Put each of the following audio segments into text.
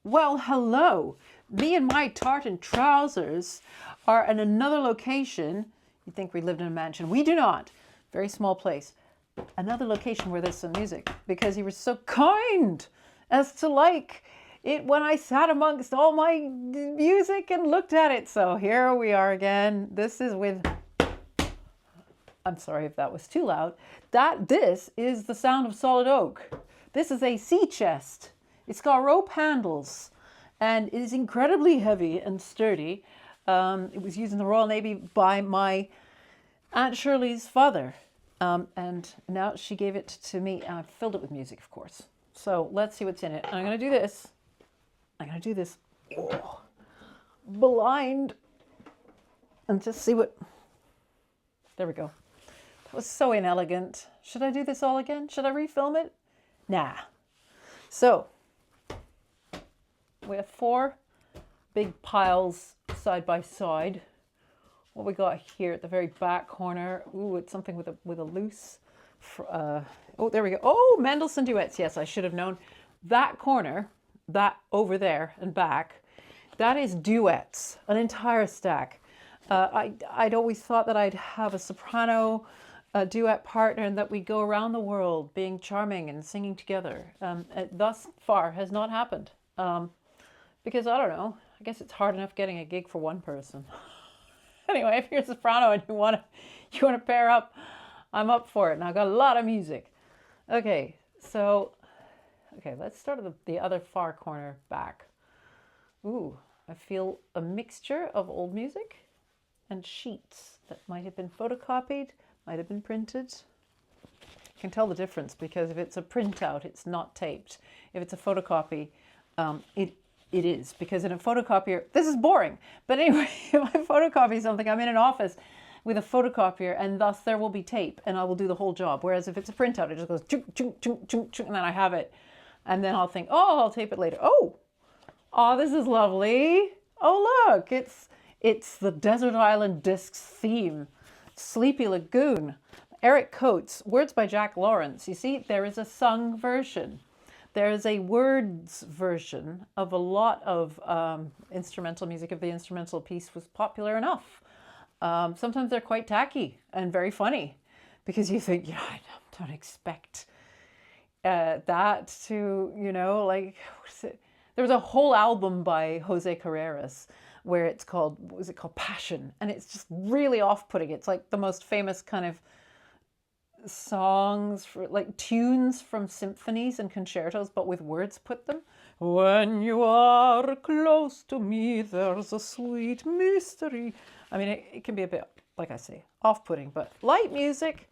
Well, hello. Me and my tartan trousers are in another location. You'd think we lived in a mansion. We do not. Very small place. Another location where there's some music because he was so kind as to like it when I sat amongst all my music and looked at it. So here we are again. This is with, I'm sorry if that was too loud. This is the sound of solid oak. This is a sea chest. It's got rope handles and it is incredibly heavy and sturdy. It was used in the Royal Navy by my Aunt Shirley's father. And now she gave it to me and I filled it with music, of course. So let's see what's in it. I'm going to do this. Blind. And just see what, there we go. That was so inelegant. Should I do this all again? Should I refilm it? Nah. So, we have 4 big piles side by side. What we got here at the very back corner. Ooh, it's something with a loose. Oh, there we go. Oh, Mendelssohn Duets. Yes, I should have known. That corner, that over there and back, that is Duets, an entire stack. I'd always thought that I'd have a soprano duet partner and that we'd go around the world being charming and singing together. It thus far has not happened. Because I don't know, I guess it's hard enough getting a gig for one person. Anyway, if you're a soprano and you want to pair up, I'm up for it. And I've got a lot of music. Okay, let's start at the other far corner back. Ooh, I feel a mixture of old music and sheets that might have been photocopied, might have been printed. You can tell the difference because if it's a printout, it's not taped. If it's a photocopy, it is, because in a photocopier, this is boring, but anyway, if I photocopy something, I'm in an office with a photocopier and thus there will be tape and I will do the whole job. Whereas if it's a printout, it just goes chunk, chunk, chunk, chunk, chunk, and then I have it. And then I'll think, oh, I'll tape it later. Oh, this is lovely. Oh, look, it's the Desert Island Discs theme. Sleepy Lagoon. Eric Coates, words by Jack Lawrence. You see, there is a sung version. There is a words version of a lot of instrumental music. If the instrumental piece was popular enough. Sometimes they're quite tacky and very funny because you think, yeah, I don't expect that to, like, there was a whole album by Jose Carreras where it's called, what was it called? Passion. And it's just really off-putting. It's like the most famous kind of songs, for like tunes from symphonies and concertos, but with words put them. When you are close to me, there's a sweet mystery. I mean, it can be a bit, like I say, off-putting, but light music,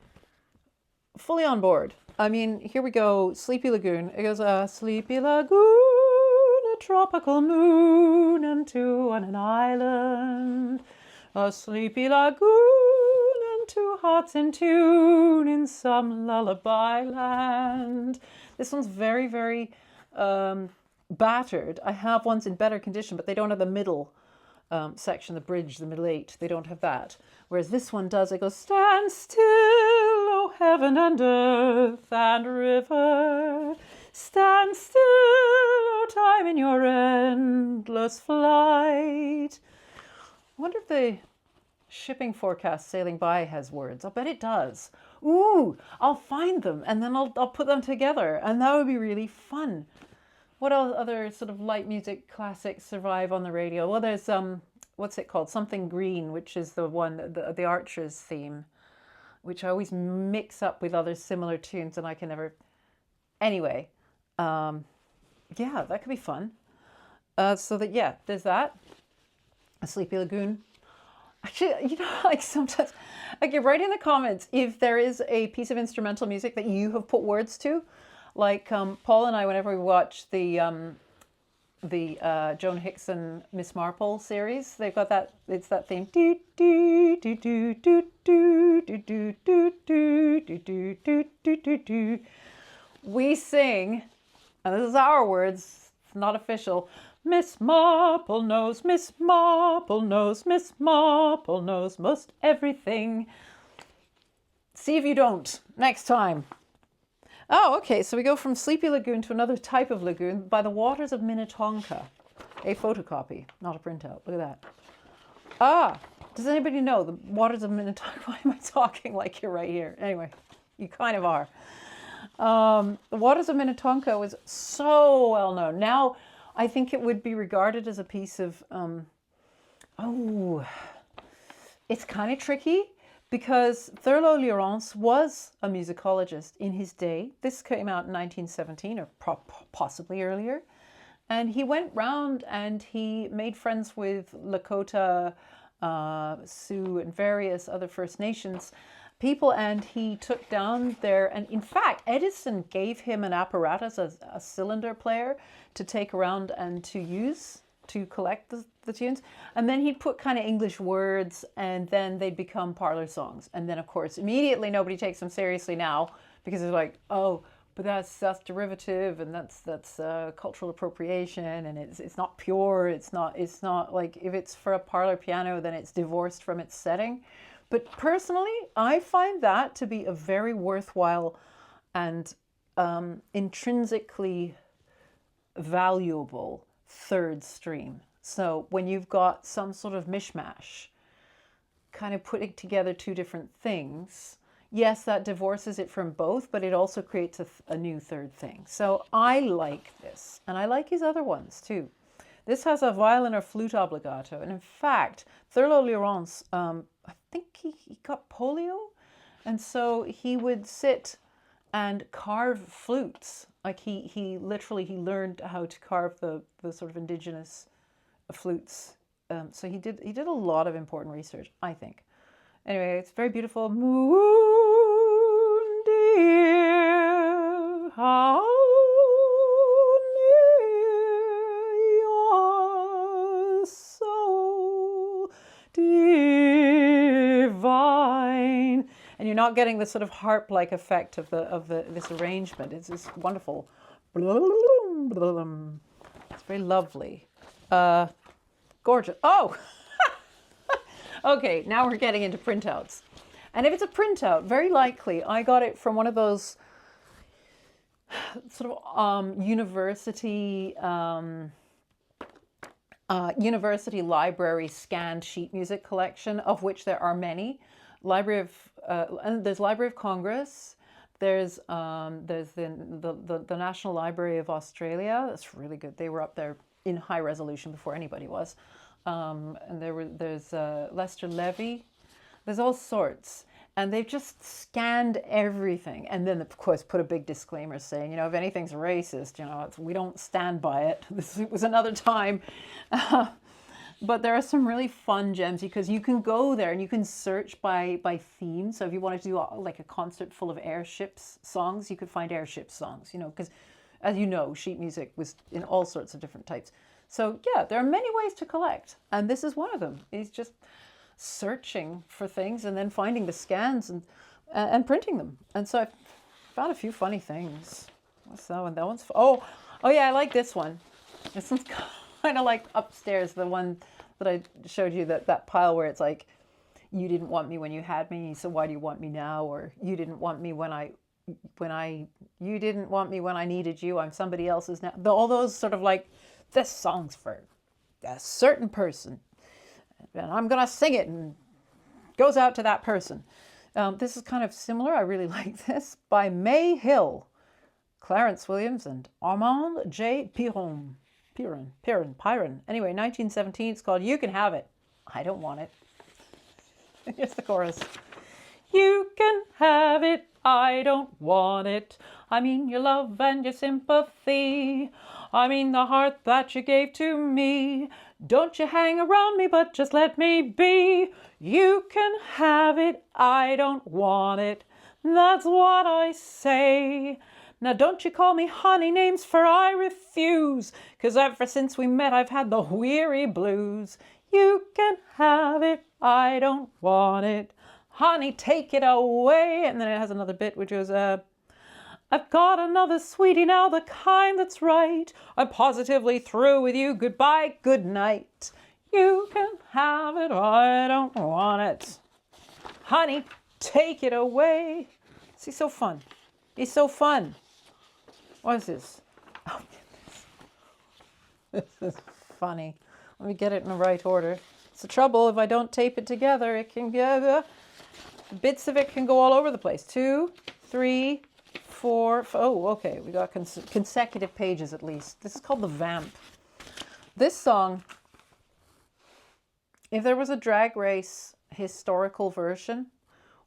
fully on board. I mean, here we go. Sleepy Lagoon. It goes, a sleepy lagoon, a tropical moon, and two on an island. A sleepy lagoon and 2 hearts in tune in some lullaby land. This one's very, very battered. I have ones in better condition, but they don't have the middle section, the bridge, the middle 8. They don't have that. Whereas this one does. It goes, stand still, O heaven and earth and river. Stand still, O time, in your endless flight. I wonder if the shipping forecast sailing by has words. I'll bet it does. Ooh, I'll find them and then I'll put them together and that would be really fun. What other sort of light music classics survive on the radio? Well, there's, what's it called? Something Green, which is the one, the Archers theme, which I always mix up with other similar tunes and I can never... Anyway, yeah, that could be fun. There's that. A Sleepy Lagoon. Actually, like sometimes, like, write in the comments if there is a piece of instrumental music that you have put words to. Like Paul and I, whenever we watch the Joan Hickson Miss Marple series, they've got that. It's that theme. We sing, and this is our words. It's not official. Miss Marple knows, Miss Marple knows, Miss Marple knows most everything. See if you don't next time. Oh, okay. So we go from Sleepy Lagoon to another type of lagoon, by the waters of Minnetonka. A photocopy, not a printout. Look at that. Ah, does anybody know the waters of Minnetonka? Why am I talking like you're right here? Anyway, you kind of are. The waters of Minnetonka was so well known. Now, I think it would be regarded as a piece of, it's kind of tricky because Thurlow-Lurence was a musicologist in his day. This came out in 1917 or possibly earlier. And he went round and he made friends with Lakota, Sioux, and various other First Nations people, and he took down their, and in fact, Edison gave him an apparatus, a cylinder player, to take around and to use to collect the tunes. And then he'd put kind of English words, and then they'd become parlor songs. And then, of course, immediately nobody takes them seriously now because they're like, oh, but that's derivative, and that's cultural appropriation, and it's not pure. It's not like, if it's for a parlor piano, then it's divorced from its setting. But personally, I find that to be a very worthwhile and intrinsically valuable third stream. So when you've got some sort of mishmash, kind of putting together two different things, yes, that divorces it from both, but it also creates a new third thing. So I like this, and I like his other ones too. This has a violin or flute obbligato, and in fact, Thurlow-Lurence, I think he got polio, and so he would sit and carve flutes. Like he learned how to carve the sort of indigenous flutes. So he did a lot of important research, I think. Anyway, it's very beautiful. Moon dear, how near your soul divine. And you're not getting the sort of harp-like effect of this arrangement. It's just wonderful. It's very lovely. Gorgeous. Oh! Okay, now we're getting into printouts. And if it's a printout, very likely I got it from one of those sort of university library scanned sheet music collection, of which there are many. And there's Library of Congress. There's the National Library of Australia. That's really good. They were up there in high resolution before anybody was. And there's Lester Levy. There's all sorts. And they've just scanned everything. And then, of course, put a big disclaimer saying, if anything's racist, we don't stand by it. This was another time. But there are some really fun gems because you can go there and you can search by theme. So if you wanted to do like a concert full of airships songs, you could find airship songs, because as you know, sheet music was in all sorts of different types. So yeah, there are many ways to collect. And this is one of them. It's just searching for things and then finding the scans and printing them. And so I found a few funny things. What's that one? That one's, oh yeah, I like this one. This one's kind of like upstairs, the one that I showed you, that pile where it's like, you didn't want me when you had me, so why do you want me now? Or you didn't want me you didn't want me when I needed you, I'm somebody else's now. All those sort of like, this song's for a certain person, and I'm gonna sing it, and goes out to that person. This is kind of similar. I really like this, by May Hill, Clarence Williams, and Armand J. Piron. Anyway, 1917. It's called You Can Have It, I Don't Want It. Here's the chorus. You can have it, I don't want it. I mean your love and your sympathy. I mean the heart that you gave to me. Don't you hang around me, but just let me be. You can have it, I don't want it. That's what I say. Now don't you call me honey names, for I refuse. 'Cause ever since we met I've had the weary blues. You can have it, I don't want it. Honey, take it away. And then it has another bit which goes, I've got another sweetie now, the kind that's right. I'm positively through with you. Goodbye, good night. You can have it, I don't want it. Honey, take it away. See, so fun. He's so fun. What is this? Oh, this is funny. Let me get it in the right order. It's the trouble. If I don't tape it together, it can get... bits of it can go all over the place. 2, 3, 4... Oh, okay. We got consecutive pages at least. This is called the Vamp. This song, if there was a Drag Race historical version,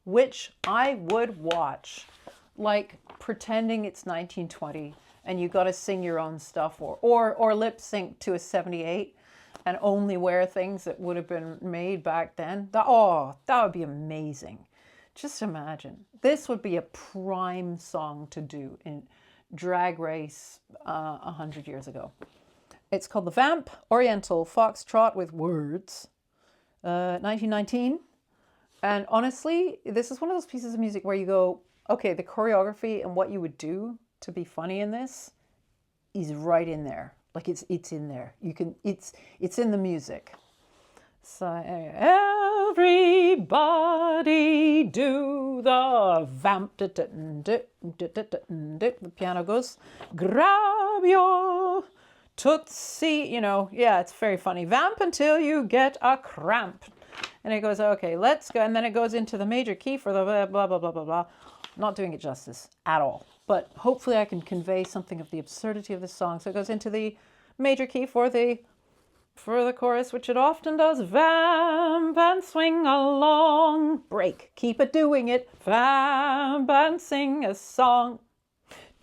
which I would watch, like pretending it's 1920 and you got to sing your own stuff or lip sync to a 78 and only wear things that would have been made back then. That would be amazing. Just imagine. This would be a prime song to do in Drag Race 100 years ago. It's called The Vamp, Oriental Foxtrot with Words, 1919. And honestly, this is one of those pieces of music where you go, okay, the choreography and what you would do to be funny in this is right in there. Like it's in there. You can, it's in the music. So everybody do the vamp. The piano goes, grab your tootsie, you know, yeah, it's very funny. Vamp until you get a cramp. And it goes, okay, let's go. And then it goes into the major key for the blah, blah, blah, blah, blah, blah. Not doing it justice at all. But hopefully I can convey something of the absurdity of this song. So it goes into the major key for the chorus, which it often does. Vamp and swing along. Break. Keep it doing it. Vamp and sing a song.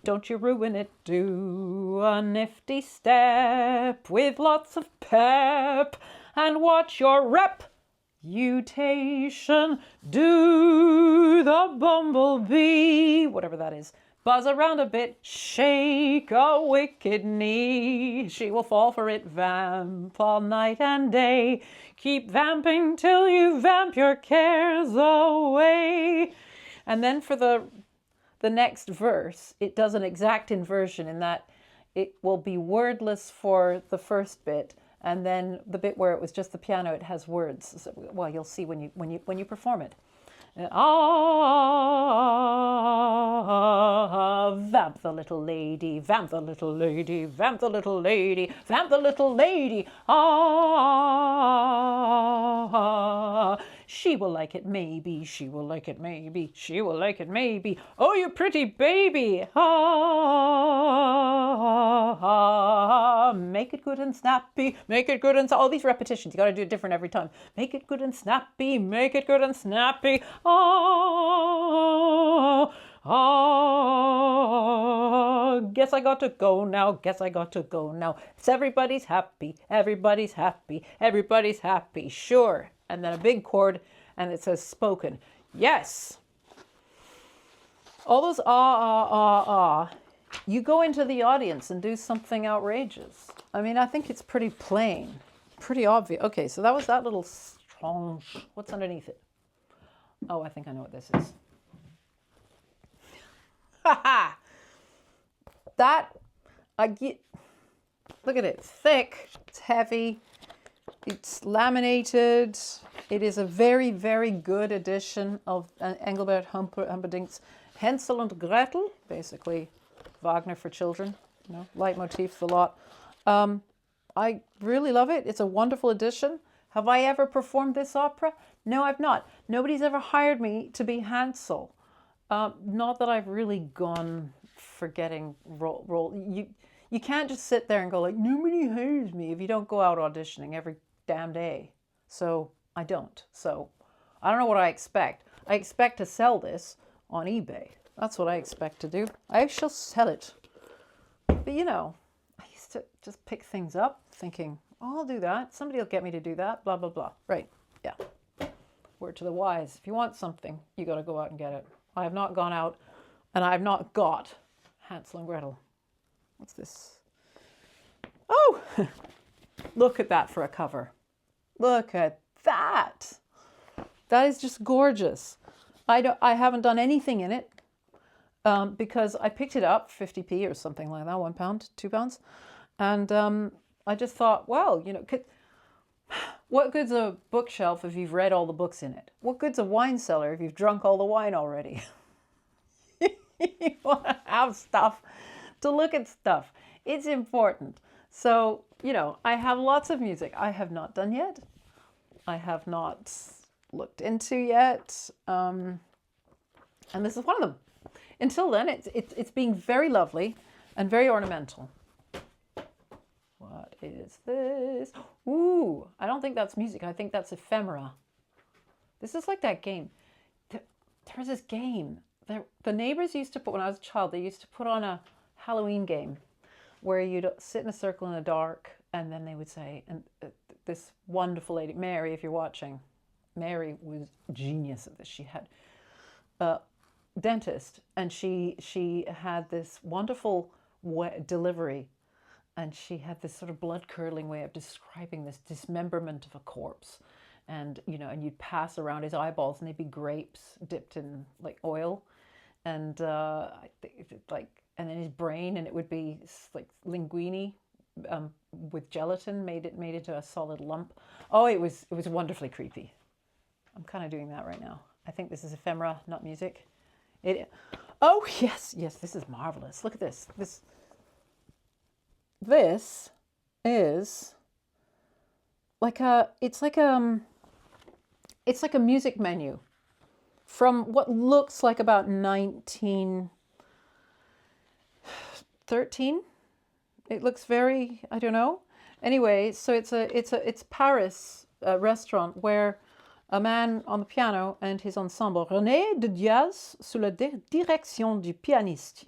Don't you ruin it. Do a nifty step with lots of pep. And watch your reputation. Do the bumblebee. Whatever that is. Buzz around a bit, shake a wicked knee. She will fall for it, vamp all night and day. Keep vamping till you vamp your cares away. And then for the next verse, it does an exact inversion in that it will be wordless for the first bit, and then the bit where it was just the piano, it has words. So, well, you'll see when you perform it. Vamp the little lady, vamp the little lady, vamp the little lady, vamp the little lady. She will like it maybe, she will like it maybe, she will like it maybe. Oh, you pretty baby. Make it good and snappy, make it good and all these repetitions. You got to do it different every time. Make it good and snappy, make it good and snappy. Guess I got to go now, guess I got to go now. It's everybody's happy, everybody's happy, everybody's happy, sure. And then a big chord, and it says spoken. Yes. All those you go into the audience and do something outrageous. I mean, I think it's pretty plain, pretty obvious. Okay, so that was that little strong. What's underneath it? Oh, I think I know what this is. Ha That, look at it. It's thick, it's heavy, it's laminated. It is a very, very good edition of Engelbert Humperdinck's Hansel and Gretel, basically Wagner for children, you know, leitmotif, the lot. I really love it. It's a wonderful edition. Have I ever performed this opera? No, I've not. Nobody's ever hired me to be Hansel. Not that I've really gone for getting role. You can't just sit there and go like, nobody hires me if you don't go out auditioning every damn day. So I don't. So I don't know what I expect. I expect to sell this on eBay. That's what I expect to do. I shall sell it. But you know, I used to just pick things up thinking, oh, I'll do that. Somebody will get me to do that, blah, blah, blah. Right, yeah. Word to the wise. If you want something, you got to go out and get it. I have not gone out and I have not got Hansel and Gretel. What's this? Oh, look at that for a cover. Look at that. That is just gorgeous. I haven't done anything in it because I picked it up 50p or something like that, £1, £2. And I just thought, well, you know, what good's a bookshelf if you've read all the books in it? What good's a wine cellar if you've drunk all the wine already? You want to have stuff to look at stuff. It's important. So, you know, I have lots of music I have not done yet. I have not looked into yet. And this is one of them. Until then, it's being very lovely and very ornamental. What is this? Ooh, I don't think that's music. I think that's ephemera. This is like that game. There's this game. The neighbors used to put, when I was a child, they used to put on a Halloween game where you'd sit in a circle in the dark, and then they would say, and this wonderful lady, Mary, if you're watching, Mary was genius at this. She had a dentist, and she had this wonderful delivery, and she had this sort of blood-curdling way of describing this dismemberment of a corpse. And, you know, and you'd pass around his eyeballs, and they'd be grapes dipped in like oil, and and then his brain, and it would be like linguine with gelatin made into a solid lump. Oh, it was wonderfully creepy. I'm kind of doing that right now. I think this is ephemera, not music. Oh yes, this is marvelous. Look at this. This is like it's like a music menu from what looks like about 1913. It looks very, I don't know. Anyway, so it's Paris restaurant where a man on the piano and his ensemble, René de Diaz, sous la direction du pianiste,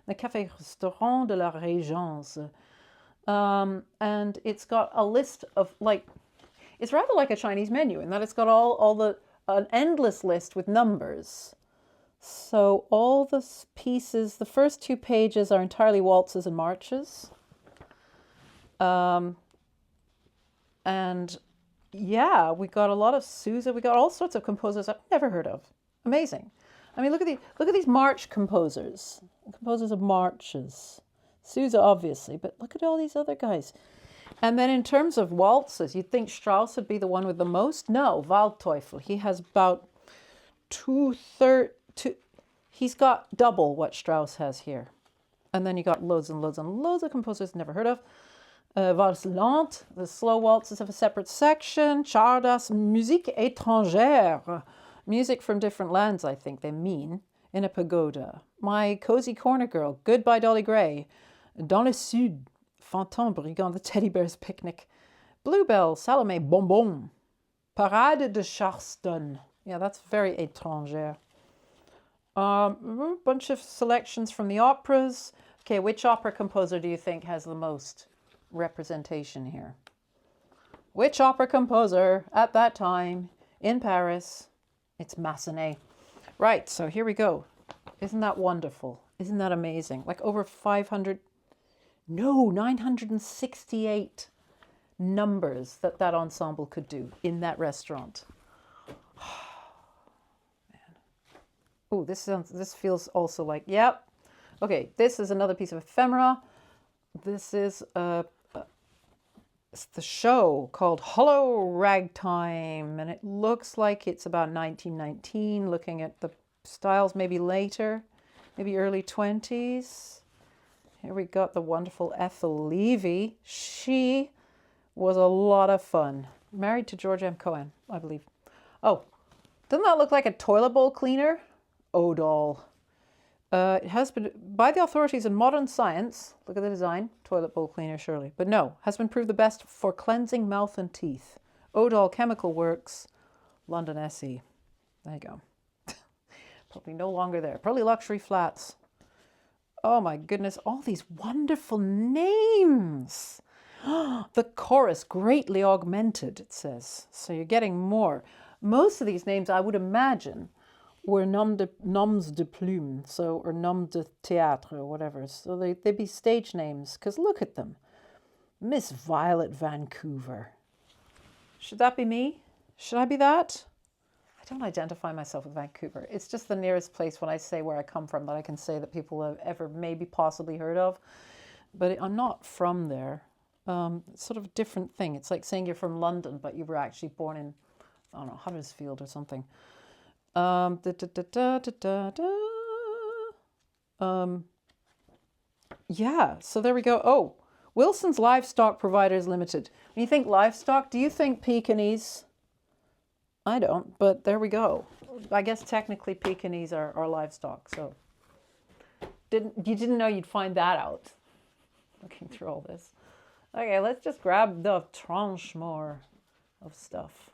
the café-restaurant de la Régence. And it's got a list of, like, it's rather like a Chinese menu in that it's got an endless list with numbers. So all the pieces, the first 2 pages are entirely waltzes and marches. And yeah, we got a lot of Sousa. We got all sorts of composers I've never heard of. Amazing. I mean, look at these march composers of marches. Sousa, obviously, but look at all these other guys. And then in terms of waltzes, you'd think Strauss would be the one with the most. No, Waldteufel. He has about 2/3. He's got double what Strauss has here. And then you got loads and loads and loads of composers never heard of. Valse lente, the slow waltzes have a separate section. Czardas, musique étrangère. Music from different lands, I think they mean, in a pagoda. My Cozy Corner Girl, Goodbye Dolly Gray. Dans le Sud, Fantôme Brigand, the Teddy Bear's Picnic. Bluebell, Salome, Bonbon. Parade de Charleston. Yeah, that's very étrangère. A bunch of selections from the operas. Okay, which opera composer do you think has the most representation here? Which opera composer at that time in Paris? It's Massenet. Right, so here we go. Isn't that wonderful? Isn't that amazing? Like over 968 numbers that ensemble could do in that restaurant. Oh, this feels also like, yep. Okay, this is another piece of ephemera. This is it's the show called Hollow Ragtime, and it looks like it's about 1919, looking at the styles maybe later, maybe early 20s. Here we got the wonderful Ethel Levy. She was a lot of fun. Married to George M. Cohan, I believe. Oh, doesn't that look like a toilet bowl cleaner? Odal. It has been, by the authorities in modern science, look at the design, toilet bowl cleaner surely, but no, has been proved the best for cleansing mouth and teeth. Odal Chemical Works, London SE. There you go. Probably no longer there. Probably luxury flats. Oh my goodness, all these wonderful names. The chorus greatly augmented, it says. So you're getting more. Most of these names, I would imagine, were noms de plume, so, or noms de théâtre, or whatever. So they'd be stage names, because look at them. Miss Violet Vancouver. Should that be me? Should I be that? I don't identify myself with Vancouver. It's just the nearest place when I say where I come from that I can say that people have ever maybe possibly heard of. But I'm not from there. It's sort of a different thing. It's like saying you're from London, but you were actually born in, I don't know, Huddersfield or something. Yeah, so there we go. Oh, Wilson's Livestock Providers Limited. When you think livestock, do you think Pekingese? I don't, but there we go. I guess technically Pekingese are livestock, so you didn't know you'd find that out looking through all this. Okay, let's just grab the tranche more of stuff.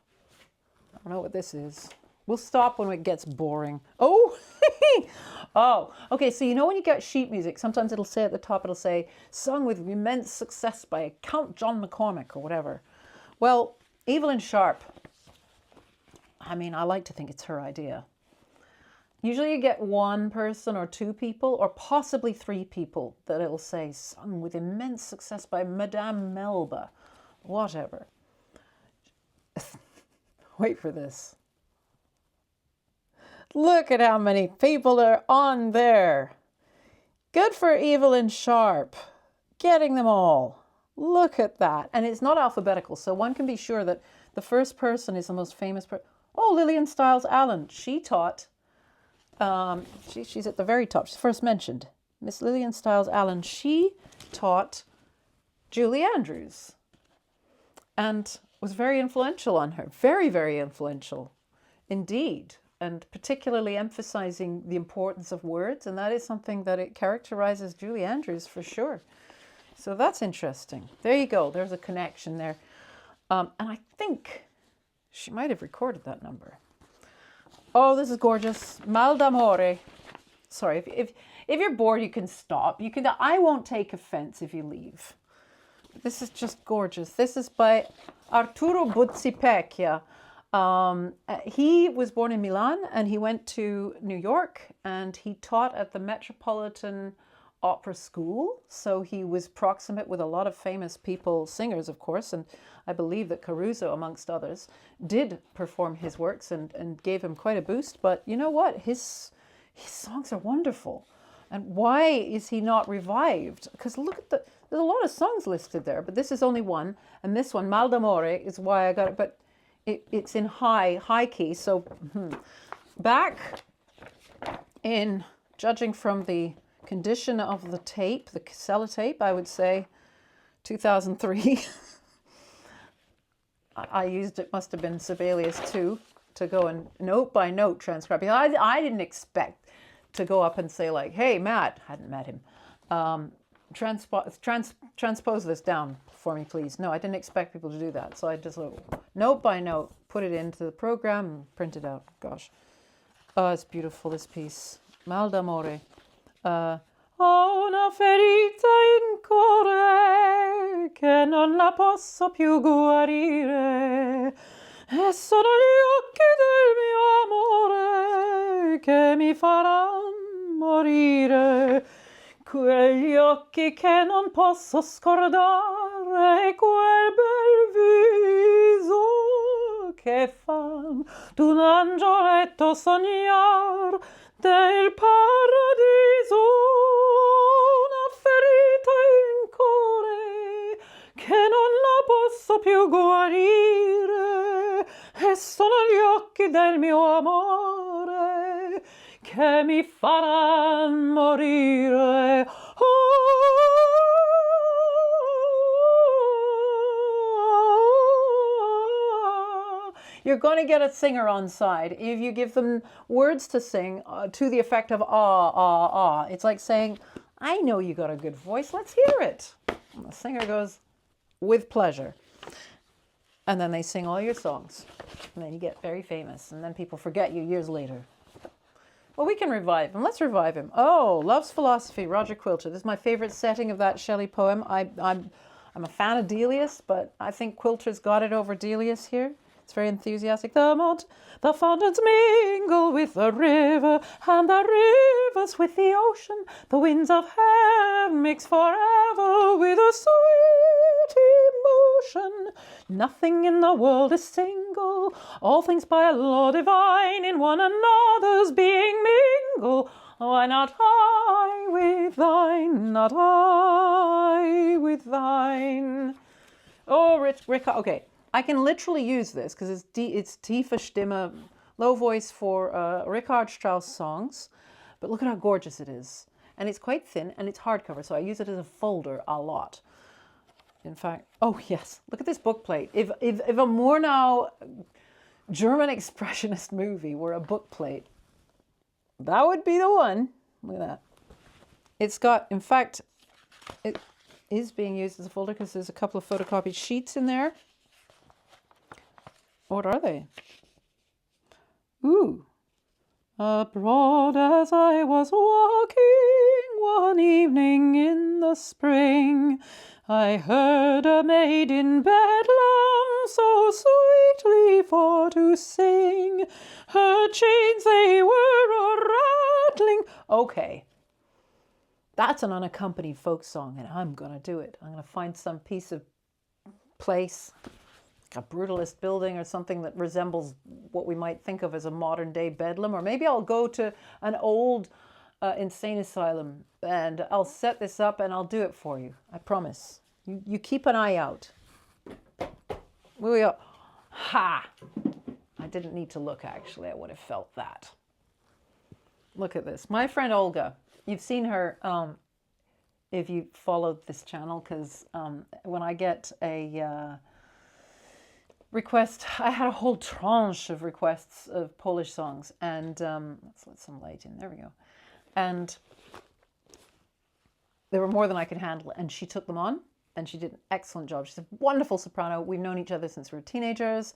I don't know what this is. We'll stop when it gets boring. Oh, oh, okay. So you know when you get sheet music, sometimes it'll say at the top, it'll say, sung with immense success by Count John McCormick or whatever. Well, Evelyn Sharp, I mean, I like to think it's her idea. Usually you get one person or two people or possibly three people that it'll say, sung with immense success by Madame Melba, whatever. Wait for this. Look at how many people are on there. Good for Evelyn Sharp. Getting them all. Look at that. And it's not alphabetical, so one can be sure that the first person is the most famous person. Oh, Lillian Stiles Allen. She taught, she's at the very top. She's first mentioned. Miss Lillian Stiles Allen. She taught Julie Andrews and was very influential on her. Very, very influential indeed. And particularly emphasizing the importance of words. And that is something that it characterizes Julie Andrews for sure. So that's interesting. There you go. There's a connection there. And I think she might have recorded that number. Oh, this is gorgeous. Mal d'amore. Sorry, if you're bored, you can stop. You can. I won't take offense if you leave. This is just gorgeous. This is by Arturo Buzzipecchia. He was born in Milan and he went to New York and he taught at the Metropolitan Opera School. So he was proximate with a lot of famous people, singers, of course. And I believe that Caruso, amongst others, did perform his works and gave him quite a boost. But you know what? His songs are wonderful. And why is he not revived? Because look at there's a lot of songs listed there, but this is only one. And this one, Mal d'amore, is why I got it. But it's in high key. So back in, judging from the condition of the tape, the sellotape, I would say 2003. I used, it must have been Sibelius 2 to go and note by note transcribe. I didn't expect to go up and say like, hey, Matt, hadn't met him, transpose this down for me, please. No, I didn't expect people to do that. So I just note by note, put it into the program and print it out. Gosh. Oh, it's beautiful, this piece. Mal d'amore. Ho una ferita in cuore che non la posso più guarire e sono gli occhi del mio amore che mi faranno morire. Quegli occhi che non posso scordare, quel bel viso che fan d'un angioletto sognar del paradiso. Una ferita in cuore che non la posso più guarire e sono gli occhi del mio amore che mi faranno morire. You're going to get a singer on side if you give them words to sing to the effect of ah, ah, ah. It's like saying, I know you got a good voice, let's hear it. And the singer goes, with pleasure. And then they sing all your songs. And then you get very famous. And then people forget you years later. Well, we can revive him. Let's revive him. Oh, Love's Philosophy, Roger Quilter. This is my favorite setting of that Shelley poem. I'm a fan of Delius, but I think Quilter's got it over Delius here. It's very enthusiastic. The fountains mingle with the river, and the rivers with the ocean. The winds of heaven mix forever with a sweet emotion. Nothing in the world is single. All things by a law divine in one another's being mingle. Why not I with thine? Not I with thine. Oh, Rick. Okay. I can literally use this because it's tiefe Stimme, low voice for Richard Strauss songs. But look at how gorgeous it is. and it's quite thin, and it's hardcover, so I use it as a folder a lot. In fact, oh yes, look at this book plate. If a Murnau German expressionist movie were a book plate, that would be the one. Look at that. It's got, in fact, it is being used as a folder because there's a couple of photocopied sheets in there. What are they? Ooh. Abroad as I was walking one evening in the spring, I heard a maid in Bedlam so sweetly for to sing. Her chains they were a-rattling. Okay. That's an unaccompanied folk song, and I'm going to do it. I'm going to find some piece of place, a brutalist building or something that resembles what we might think of as a modern day Bedlam, or maybe I'll go to an old insane asylum and I'll set this up and I'll do it for you. I promise. You keep an eye out. Here we go. Ha! I didn't need to look, actually. I would have felt that. Look at this. My friend Olga. You've seen her if you followed this channel, because when I get a request, I had a whole tranche of requests of Polish songs, and let's let some light in. There we go. And there were more than I could handle, and she took them on, and she did an excellent job. She's a wonderful soprano. We've known each other since we were teenagers,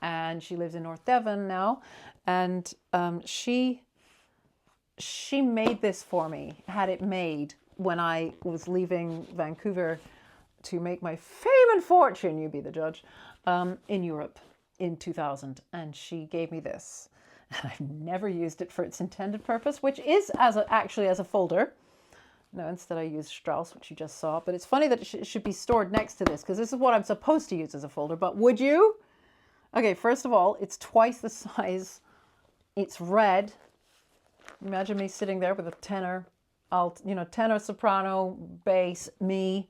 and she lives in North Devon now, and she made this for me, had it made when I was leaving Vancouver to make my fame and fortune, you be the judge, in Europe in 2000. And she gave me this. And I've never used it for its intended purpose, which is actually as a folder. No, instead I used Strauss, which you just saw. But it's funny that it should be stored next to this, because this is what I'm supposed to use as a folder. But would you? Okay, first of all, it's twice the size. It's red. Imagine me sitting there with a tenor, alt, tenor, soprano, bass, me,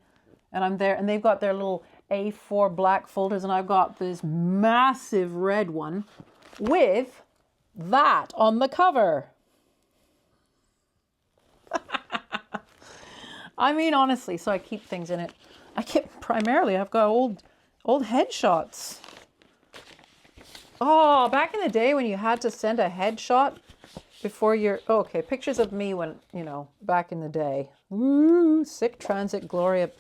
and I'm there, and they've got their little A4 black folders, and I've got this massive red one with that on the cover. I mean, honestly, so I keep things in it. I've got old headshots. Oh, back in the day when you had to send a headshot before okay, pictures of me when, back in the day. Woo, sick transit, Gloria.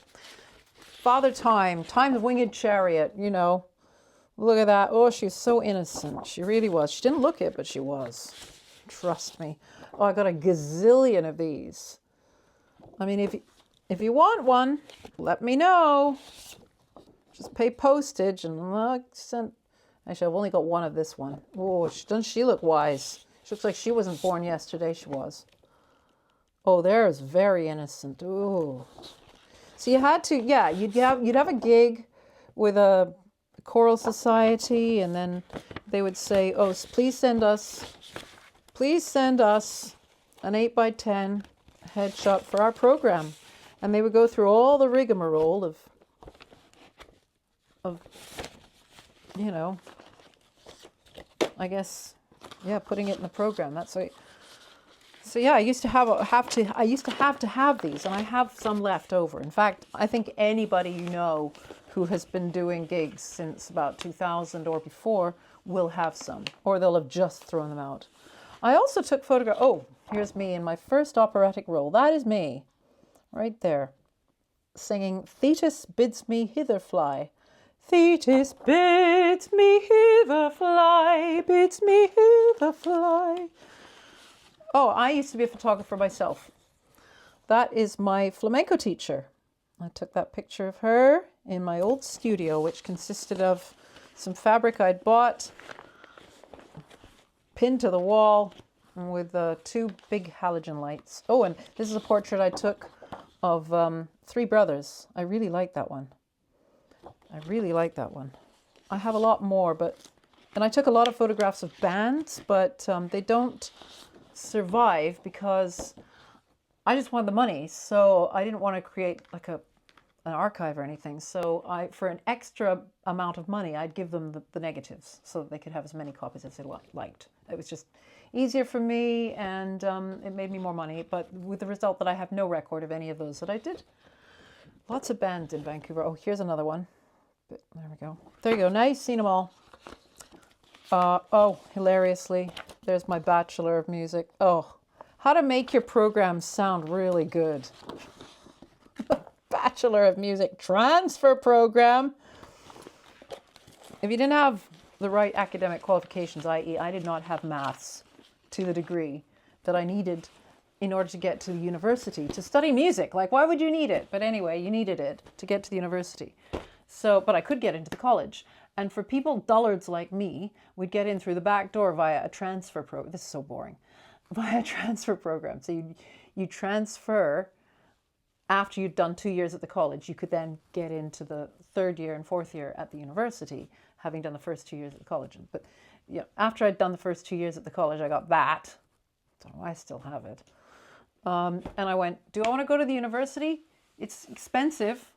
Father Time's winged chariot, Look at that. Oh, she's so innocent. She really was. She didn't look it, but she was. Trust me. Oh, I got a gazillion of these. I mean, if you want one, let me know. Just pay postage and send. Actually, I've only got one of this one. Oh, doesn't she look wise? She looks like she wasn't born yesterday. She was. Oh, there's very innocent. Ooh. So you had to, yeah, you'd have a gig with a choral society, and then they would say, oh, please send us an 8x10 headshot for our program. And they would go through all the rigmarole of I guess, yeah, putting it in the program. That's right. So yeah, I used to have to have these, and I have some left over. In fact, I think anybody who has been doing gigs since about 2000 or before will have some, or they'll have just thrown them out. I also took photographs. Oh, here's me in my first operatic role. That is me, right there, singing "Thetis bids me hither fly." Thetis bids me hither fly, bids me hither fly. Oh, I used to be a photographer myself. That is my flamenco teacher. I took that picture of her in my old studio, which consisted of some fabric I'd bought, pinned to the wall, with 2 big halogen lights. Oh, and this is a portrait I took of 3 brothers. I really like that one. I have a lot more, and I took a lot of photographs of bands, but they don't survive because I just wanted the money. So I didn't want to create like an archive or anything. So for an extra amount of money, I'd give them the negatives so that they could have as many copies as they liked. easier for me, and it made me more money, but with the result that I have no record of any of those that I did. Lots of bands in Vancouver. Oh, here's another one. There we go. There you go. Nice. Seen them all. Oh, hilariously, there's my Bachelor of Music. Oh, how to make your programs sound really good. Bachelor of Music transfer program. If you didn't have the right academic qualifications, i.e. I did not have maths to the degree that I needed in order to get to the university to study music. Like, why would you need it? But anyway, you needed it to get to the university. So, but I could get into the college. And for people, dullards like me, we'd get in through the back door via a transfer program. This is so boring. Via a transfer program. So you transfer after you'd done 2 years at the college. You could then get into the third year and fourth year at the university, having done the first 2 years at the college. But yeah, after I'd done the first 2 years at the college, I got that. So I still have it. And I went, do I want to go to the university? It's expensive.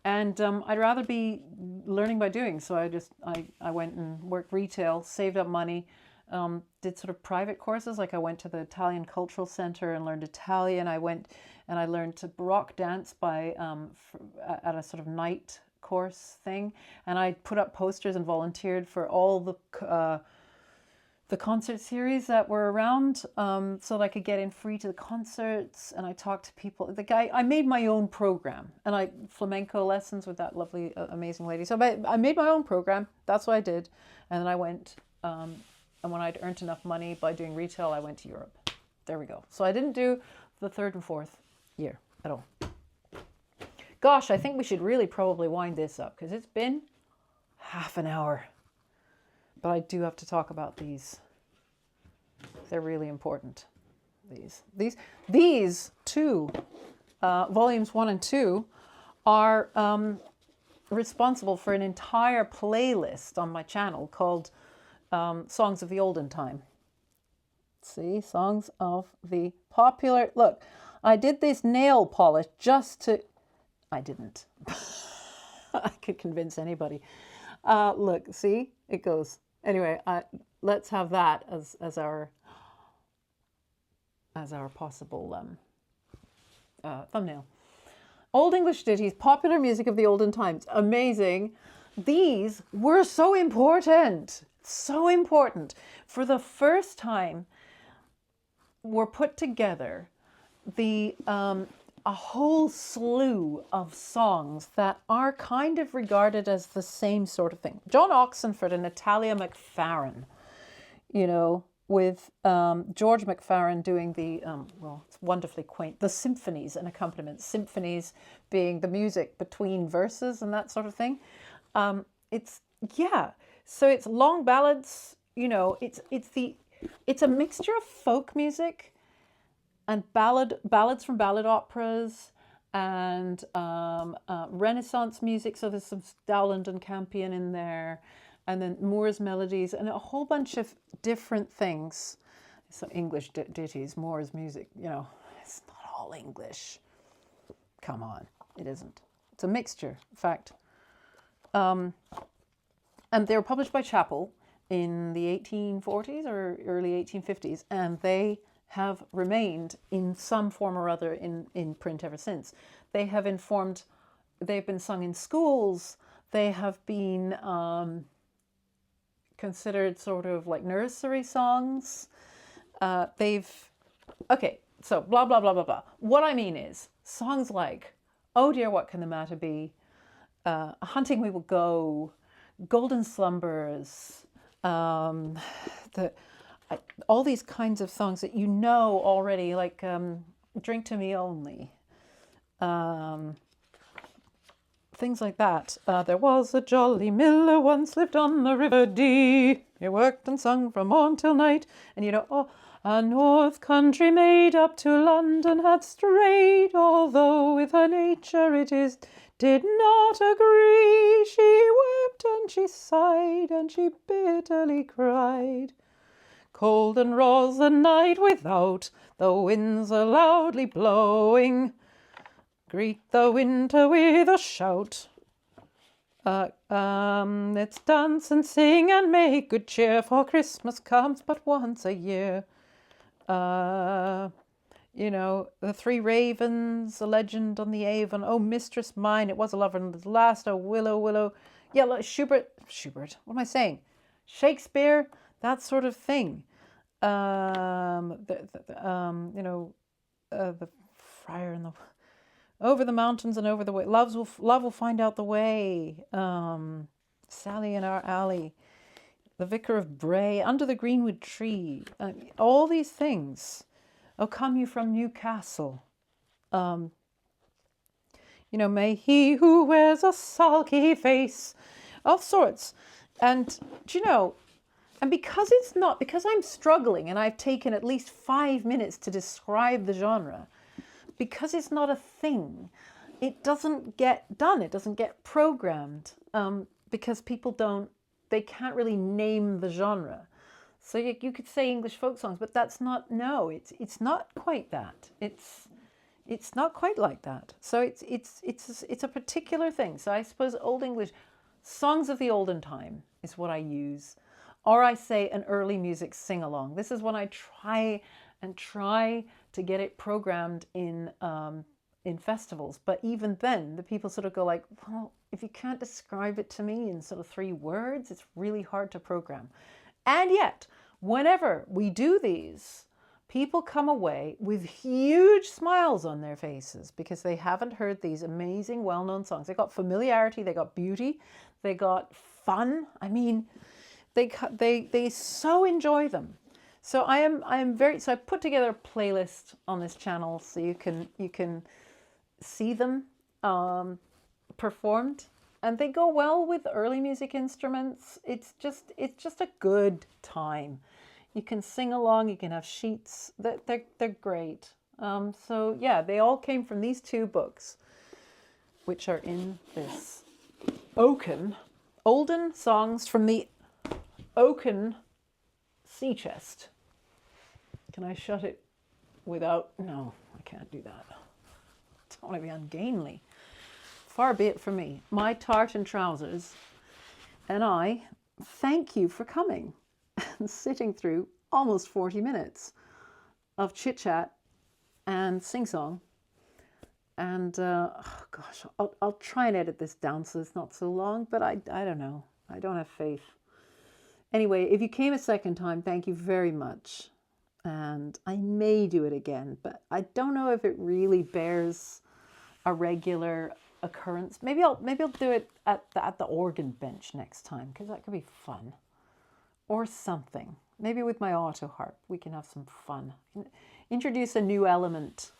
And I'd rather be learning by doing. So I went and worked retail, saved up money, did sort of private courses. Like I went to the Italian Cultural Center and learned Italian. I went and I learned to Baroque dance at a sort of night course thing. And I put up posters and volunteered for all the concert series that were around, so that I could get in free to the concerts. And I talked to people. I made my own program, and I flamenco lessons with that lovely, amazing lady. So I made my own program. That's what I did. And then I went, and when I'd earned enough money by doing retail, I went to Europe. There we go. So I didn't do the third and fourth year at all. Gosh, I think we should really probably wind this up because it's been half an hour. But I do have to talk about these. They're really important. These two, volumes 1 and 2, are responsible for an entire playlist on my channel called Songs of the Olden Time. See, Songs of the Popular. Look, I did this nail polish just to. I didn't. I could convince anybody. Look, see, it goes. Anyway, let's have that as our possible thumbnail. Old English ditties, popular music of the olden times. Amazing. These were so important. So important. For the first time, were put together a whole slew of songs that are kind of regarded as the same sort of thing. John Oxenford and Natalia McFarren, with George McFarren doing the, it's wonderfully quaint, the symphonies and accompaniments. Symphonies being the music between verses and that sort of thing. So it's long ballads, it's a mixture of folk music and ballads from ballad operas and Renaissance music. So there's some Dowland and Campion in there, and then Moore's melodies and a whole bunch of different things. So English ditties, Moore's music, it's not all English. Come on, it isn't. It's a mixture, in fact. And they were published by Chappell in the 1840s or early 1850s, and they have remained in some form or other in print ever since. They've been sung in schools. They have been considered sort of like nursery songs. So blah, blah, blah, blah, blah. What I mean is songs like, Oh Dear, What Can the Matter Be? Hunting We Will Go, Golden Slumbers, all these kinds of songs that already, like Drink to Me Only, things like that. There was a jolly miller once lived on the River Dee. He worked and sung from morn till night. And a north country maid up to London had strayed, although with her nature it did not agree. She wept and she sighed and she bitterly cried. Cold and raw's the night without, the winds are loudly blowing. Greet the winter with a shout. Let's dance and sing and make good cheer, for Christmas comes but once a year. You know, the three ravens, a legend on the Avon. Oh, mistress mine, it was a lover at last. Oh, willow, willow. Yeah, look, Schubert. What am I saying? Shakespeare, that sort of thing. You know, the friar and the over the mountains and over the way. Love will find out the way. Sally in our alley. The Vicar of Bray, under the greenwood tree. All these things. Oh, come you from Newcastle. You know, may he who wears a sulky face. All sorts. And, do you know, and because I'm struggling and I've taken at least 5 minutes to describe the genre, because it's not a thing, it doesn't get done. It doesn't get programmed because people they can't really name the genre. So you could say English folk songs, but that's not, no, it's not quite that. It's not quite like that. So it's a particular thing. So I suppose Old English, songs of the olden time is what I use. Or I say an early music sing-along. This is when I try to get it programmed in festivals. But even then, the people sort of go like, well, if you can't describe it to me in sort of 3 words, it's really hard to program. And yet, whenever we do these, people come away with huge smiles on their faces because they haven't heard these amazing, well-known songs. They got familiarity, they got beauty, they got fun. I mean, they so enjoy them. So I put together a playlist on this channel so you can see them performed. And they go well with early music instruments. It's just a good time. You can sing along. You can have sheets. They're great. So yeah, they all came from these 2 books, which are in this oaken, olden songs from the oaken sea chest. Can I shut it without? No, I can't do that. I don't want to be ungainly. Far be it from me. My tartan trousers and I thank you for coming and sitting through almost 40 minutes of chit-chat and sing-song. And, oh gosh, I'll try and edit this down so it's not so long, but I don't know. I don't have faith. Anyway, if you came a second time, thank you very much. And I may do it again, but I don't know if it really bears a regular occurrence. Maybe I'll do it at the organ bench next time because that could be fun, or something. Maybe with my auto harp we can have some fun. Introduce a new element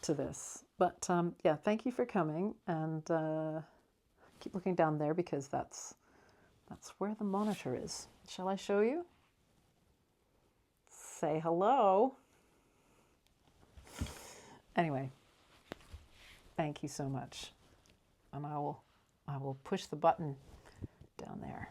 to this. But yeah, thank you for coming, and keep looking down there because that's where the monitor is. Shall I show you? Say hello. Anyway, thank you so much. And I will push the button down there.